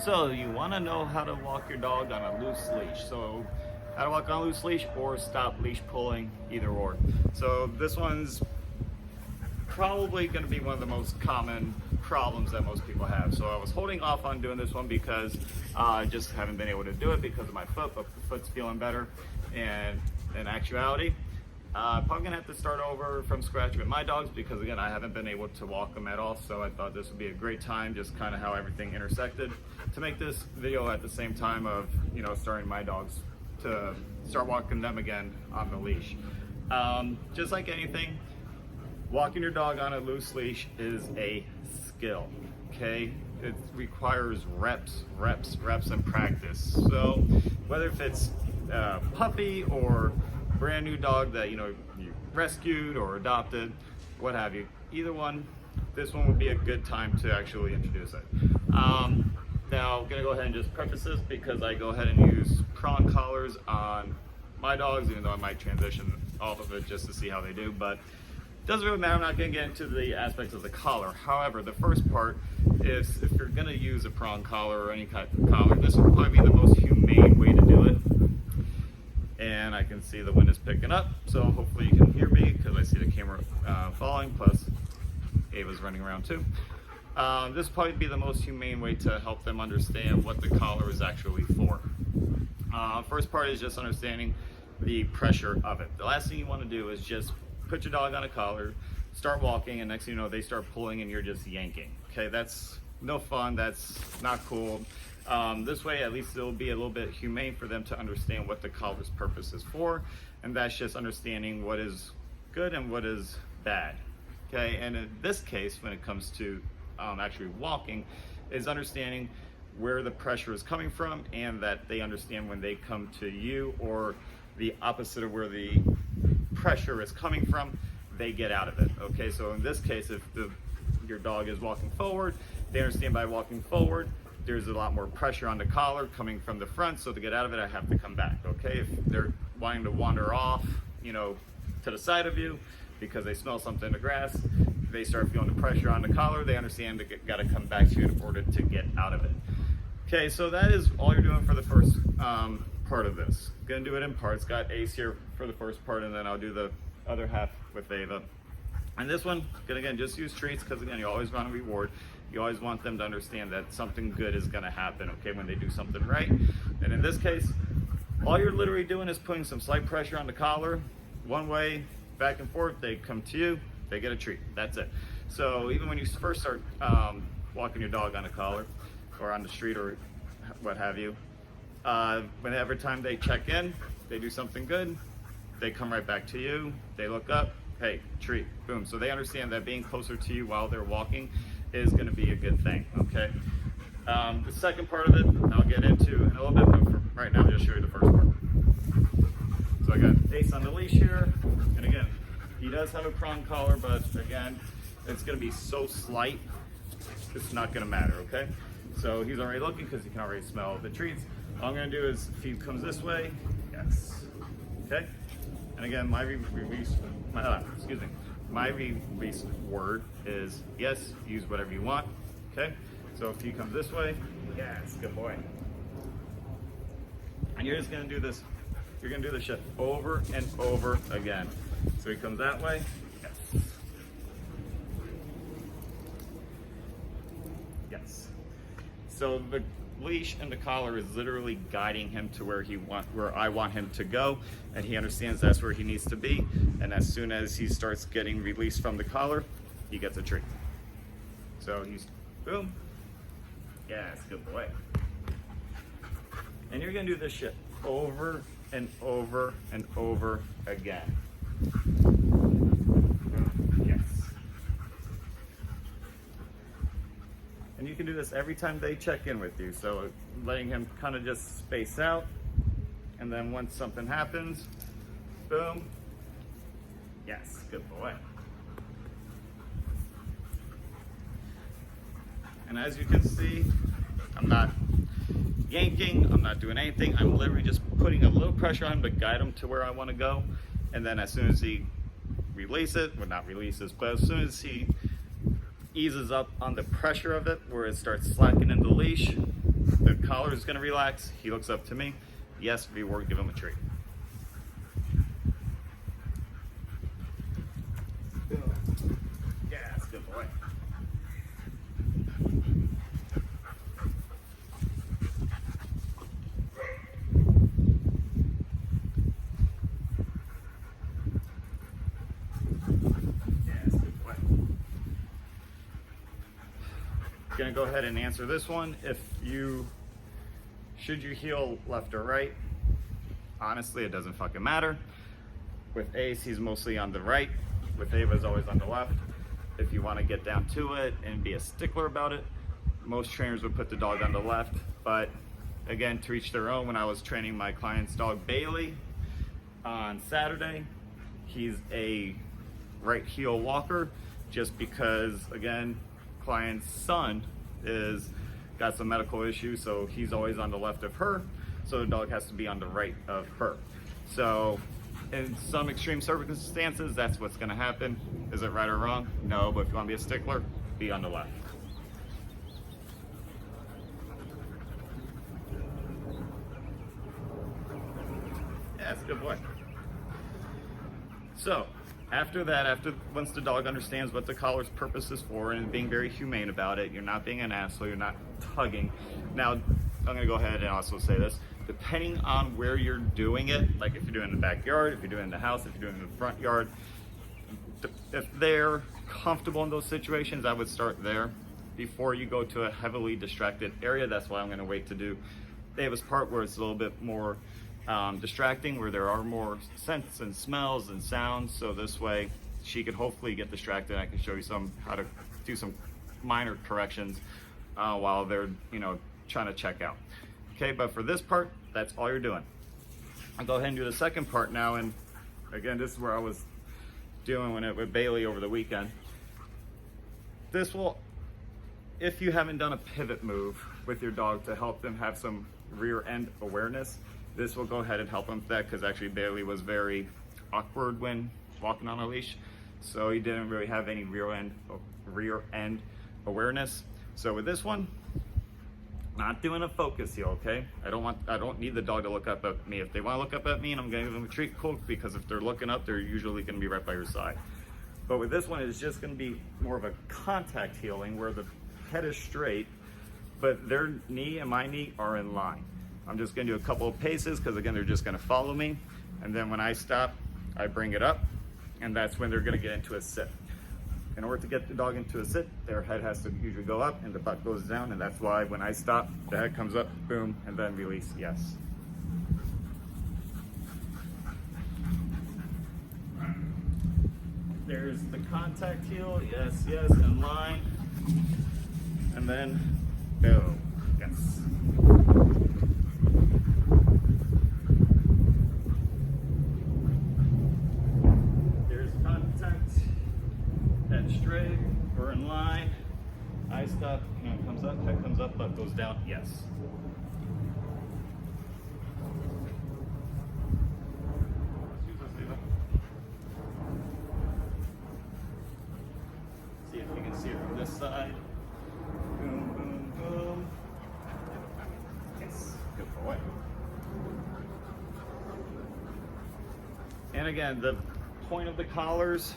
So you want to know how to walk your dog on a loose leash. So how to walk on a loose leash or stop leash pulling, either or. So this one's probably going to be one of the most common problems that most people have. So I was holding off on doing this one because I just haven't been able to do it because of my foot, but the foot's feeling better. And in actuality, probably gonna have to start over from scratch with my dogs because again, I haven't been able to walk them at all. So I thought this would be a great time, just kind of how everything intersected, to make this video at the same time of, you know, starting my dogs to start walking them again on the leash. Just like anything, walking your dog on a loose leash is a skill, okay? It requires reps, and practice. So whether if it's a puppy or brand new dog that you rescued or adopted, what have you, either one, this one would be a good time to actually introduce it. Now I'm gonna go ahead and just preface this because I go ahead and use prong collars on my dogs, even though I might transition off of it just to see how they do, but it doesn't really matter. I'm not gonna get into the aspects of the collar. However, the first part is if you're gonna use a prong collar or any type of collar, this would probably be the most humane way to do it. And I can see the wind is picking up, so hopefully you can hear me because I see the camera falling, plus Ava's running around too. This would probably be the most humane way to help them understand what the collar is actually for. First part is just understanding the pressure of it. The last thing you want to do is just put your dog on a collar, start walking, and next thing you know, they start pulling and you're just yanking. Okay, that's no fun, that's not cool. This way, at least it'll be a little bit humane for them to understand what the collar's purpose is for, and that's just understanding what is good and what is bad. Okay, and in this case, when it comes to actually walking, is understanding where the pressure is coming from, and that they understand when they come to you, or the opposite of where the pressure is coming from, they get out of it. Okay, so in this case, if your dog is walking forward, they understand by walking forward, there's a lot more pressure on the collar coming from the front, so to get out of it, I have to come back, okay? If they're wanting to wander off, to the side of you because they smell something in the grass, they start feeling the pressure on the collar, they understand they gotta come back to you in order to get out of it. Okay, so that is all you're doing for the first part of this. Gonna do it in parts. Got Ace here for the first part, and then I'll do the other half with Ava. And this one, gonna again just use treats because again, you always want to reward. You always want them to understand that something good is gonna happen, okay, when they do something right. And in this case, all you're literally doing is putting some slight pressure on the collar, one way, back and forth, they come to you, they get a treat, that's it. So even when you first start walking your dog on a collar, or on the street or what have you, whenever time they check in, they do something good, they come right back to you, they look up, hey, treat, boom. So they understand that being closer to you while they're walking is gonna be a good thing, okay? The second part of it, I'll get into in a little bit, but for right now, I'll just show you the first part. So I got Ace on the leash here, and again, he does have a prong collar, but again, it's gonna be so slight, it's not gonna matter, okay? So he's already looking because he can already smell the treats. All I'm gonna do is, if he comes this way, yes, okay? And again, my release word is yes, use whatever you want, okay? So if he comes this way, yes, good boy. And you're just gonna do this, you're gonna do this shit over and over again. So he comes that way, yes. Yes. So the leash and the collar is literally guiding him to where I want him to go, and he understands that's where he needs to be. And as soon as he starts getting released from the collar, he gets a treat. So he's boom, yes, good boy. And you're gonna do this shit over and over and over again. Yes. And you can do this every time they check in with you. So letting him kind of just space out. And then once something happens, boom. Yes, good boy. And as you can see, I'm not yanking, I'm not doing anything. I'm literally just putting a little pressure on him to guide him to where I want to go. And then as soon as he releases, well, not releases, but as soon as he eases up on the pressure of it, where it starts slackening the leash, just gonna relax. He looks up to me. Yes, reward, give him a treat. Yes, good boy. Gonna go ahead and answer this one. Should you heel left or right? Honestly, it doesn't fucking matter. With Ace, he's mostly on the right. With Ava, is always on the left. If you want to get down to it and be a stickler about it, most trainers would put the dog on the left. But again, to each their own. When I was training my client's dog Bailey on Saturday, he's a right heel walker, just because, again, client's son got some medical issues, so he's always on the left of her, so the dog has to be on the right of her. So in some extreme circumstances, that's what's going to happen. Is it right or wrong? No, but if you want to be a stickler, be on the left. Yeah, that's a good boy. So after that, once the dog understands what the collar's purpose is for and being very humane about it, you're not being an asshole, you're not tugging. Now, I'm gonna go ahead and also say this, depending on where you're doing it, like if you're doing it in the backyard, if you're doing it in the house, if you're doing it in the front yard, if they're comfortable in those situations, I would start there before you go to a heavily distracted area. That's why I'm gonna wait to do Ava's part, where it's a little bit more distracting, where there are more scents and smells and sounds, so this way she could hopefully get distracted. I can show you how to do some minor corrections while they're trying to check out. Okay, but for this part, that's all you're doing. I'll go ahead and do the second part now, and again, this is where I was doing it with Bailey over the weekend. This will, if you haven't done a pivot move with your dog to help them have some rear end awareness, this will go ahead and help him with that, because actually Bailey was very awkward when walking on a leash, so he didn't really have any rear end awareness. So with this one, not doing a focus heel, okay? I don't need the dog to look up at me. If they want to look up at me and I'm gonna give them a treat, cool, because if they're looking up, they're usually gonna be right by your side. But with this one, it's just gonna be more of a contact heeling, where the head is straight, but their knee and my knee are in line. I'm just gonna do a couple of paces, because again, they're just gonna follow me. And then when I stop, I bring it up, and that's when they're gonna get into a sit. In order to get the dog into a sit, their head has to usually go up and the butt goes down, and that's why when I stop, the head comes up, boom, and then release, yes. There's the contact heel, yes, yes, in line. And then, boom, yes. Straight, we're in line. I stop, hand comes up, head comes up, butt goes down, yes. See if you can see it from this side. Boom, boom, boom. Yes, good boy. And again, the point of the collars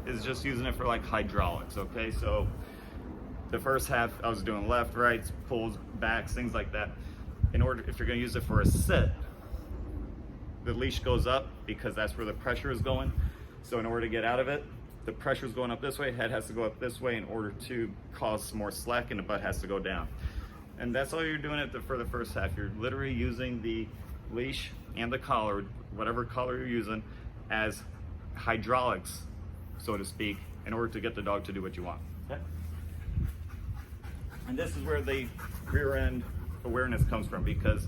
is just using it for like hydraulics, okay? So the first half I was doing left, right, pulls, backs, things like that. If you're gonna use it for a sit, the leash goes up because that's where the pressure is going. So in order to get out of it, the pressure is going up this way, head has to go up this way in order to cause some more slack, and the butt has to go down. And that's all you're doing for the first half. You're literally using the leash and the collar, whatever collar you're using, as hydraulics, so to speak, in order to get the dog to do what you want. Okay? And this is where the rear end awareness comes from, because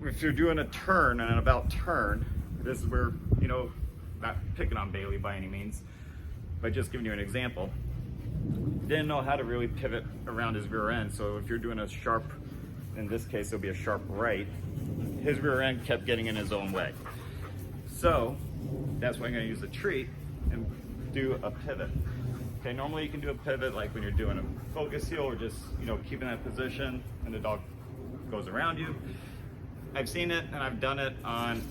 if you're doing a turn and an about turn, this is where, not picking on Bailey by any means, but just giving you an example, didn't know how to really pivot around his rear end. So if you're doing a sharp, in this case it'll be a sharp right, his rear end kept getting in his own way. So that's why I'm going to use a treat and do a pivot. Okay, normally you can do a pivot like when you're doing a focus heel, or just keeping that position and the dog goes around you. I've seen it and I've done it on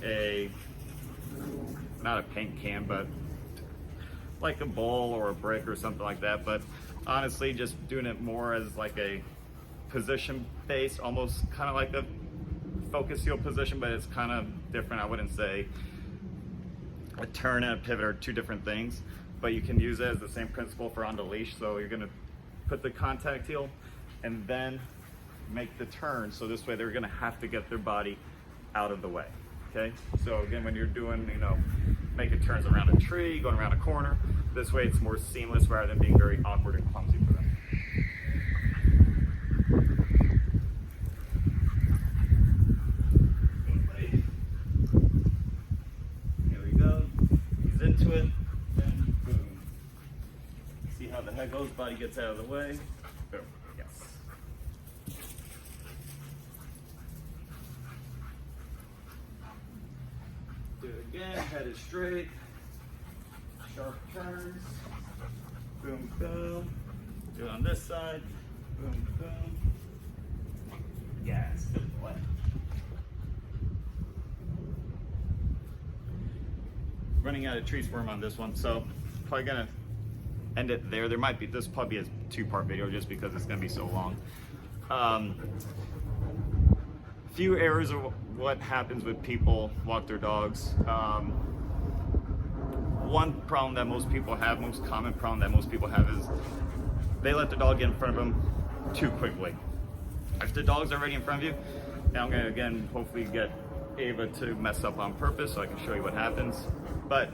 not a paint can, but like a bowl or a brick or something like that. But honestly, just doing it more as like a position based, almost kind of like a focus heel position, but it's kind of different. I wouldn't say a turn and a pivot are two different things, but you can use it as the same principle for on the leash. So you're gonna put the contact heel and then make the turn. So this way they're gonna have to get their body out of the way, okay? So again, when you're doing, making turns around a tree, going around a corner, this way it's more seamless rather than being very awkward and clumsy for them. Here we go. He's into it, then boom. See how the head goes, body gets out of the way. Boom, yes. Do it again, head is straight. Sharp turns. Boom, boom. Do it on this side. Boom, boom. Yes, good boy. Running out of tree squirm on this one, so probably gonna end it there. This probably is a 2-part video just because it's gonna be so long. Few errors of what happens with people walk their dogs. One problem that most people have, most common problem that most people have, is they let the dog get in front of them too quickly. If the dog's already in front of you, now I'm gonna again hopefully get Ava to mess up on purpose so I can show you what happens. But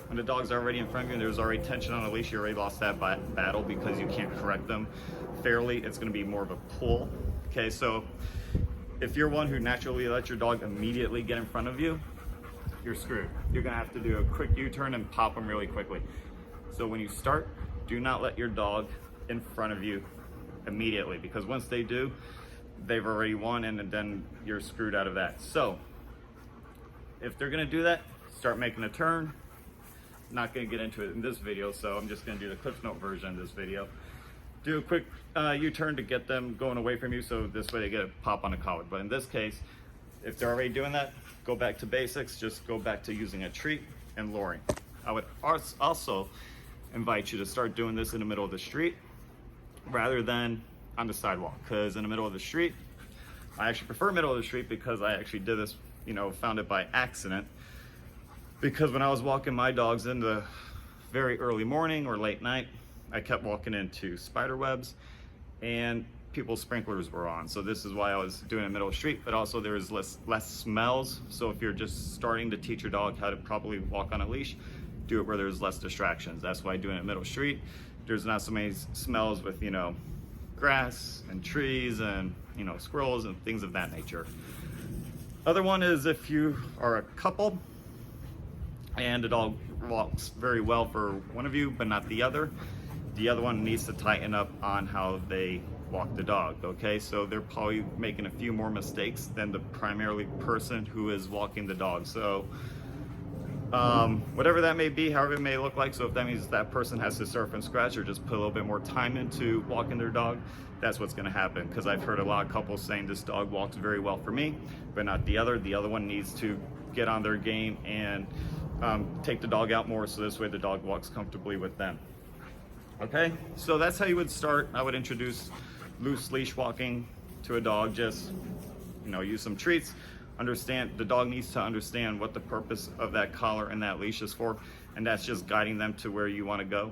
when the dog's already in front of you and there's already tension on the leash, you already lost that battle because you can't correct them fairly. It's gonna be more of a pull. Okay, so if you're one who naturally lets your dog immediately get in front of you, you're screwed. You're gonna have to do a quick U-turn and pop them really quickly. So when you start, do not let your dog in front of you immediately, because once they do, they've already won and then you're screwed out of that. So if they're gonna do that, start making a turn. Not gonna get into it in this video, so I'm just gonna do the Cliff Note version of this video. Do a quick U-turn to get them going away from you, so this way they get a pop on the collar. But in this case, if they're already doing that, go back to basics. Just go back to using a treat and luring. I would also invite you to start doing this in the middle of the street rather than on the sidewalk, because in the middle of the street, I actually prefer middle of the street because I actually did this, found it by accident. Because when I was walking my dogs in the very early morning or late night, I kept walking into spider webs and people's sprinklers were on. So this is why I was doing it in the middle of the street, but also there is less smells. So if you're just starting to teach your dog how to properly walk on a leash, do it where there's less distractions. That's why doing it in the middle of the street, there's not so many smells with, grass and trees and, squirrels and things of that nature. Other one is if you are a couple and the dog walks very well for one of you, but not the other one needs to tighten up on how they walk the dog, okay? So they're probably making a few more mistakes than the primarily person who is walking the dog. So whatever that may be, however it may look like, so if that means that person has to surf and scratch or just put a little bit more time into walking their dog, that's what's gonna happen. Because I've heard a lot of couples saying this dog walks very well for me, but not the other. The other one needs to get on their game and take the dog out more, so this way the dog walks comfortably with them. Okay, so that's how you would start. I would introduce loose leash walking to a dog. Just, use some treats. Understand, the dog needs to understand what the purpose of that collar and that leash is for, and that's just guiding them to where you want to go.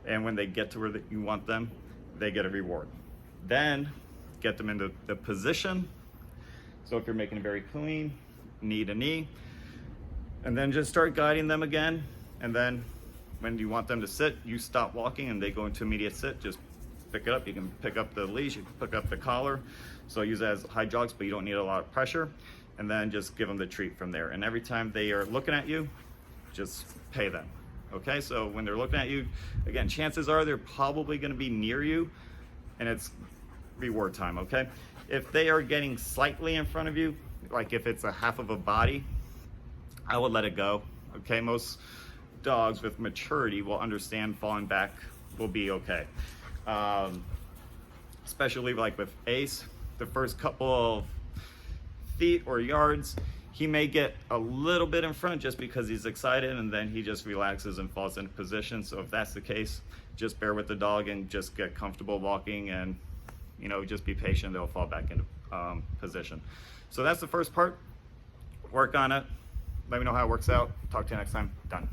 And when they get to where you want them, they get a reward. Then get them into the position. So if you're making it very clean, knee to knee, and then just start guiding them again. And then when you want them to sit, you stop walking and they go into immediate sit. Just pick it up. You can pick up the leash, you can pick up the collar. So use it as hydraulics, but you don't need a lot of pressure. And then just give them the treat from there. And every time they are looking at you, just pay them. Okay, so when they're looking at you, again, chances are they're probably gonna be near you and it's reward time, okay? If they are getting slightly in front of you, like if it's a half of a body, I would let it go, okay? Most dogs with maturity will understand falling back will be okay. Especially like with Ace, the first couple of feet or yards, he may get a little bit in front just because he's excited, and then he just relaxes and falls into position. So if that's the case, just bear with the dog and just get comfortable walking, and just be patient. They'll fall back into position. So that's the first part. Work on it. Let me know how it works out. Talk to you next time. Done.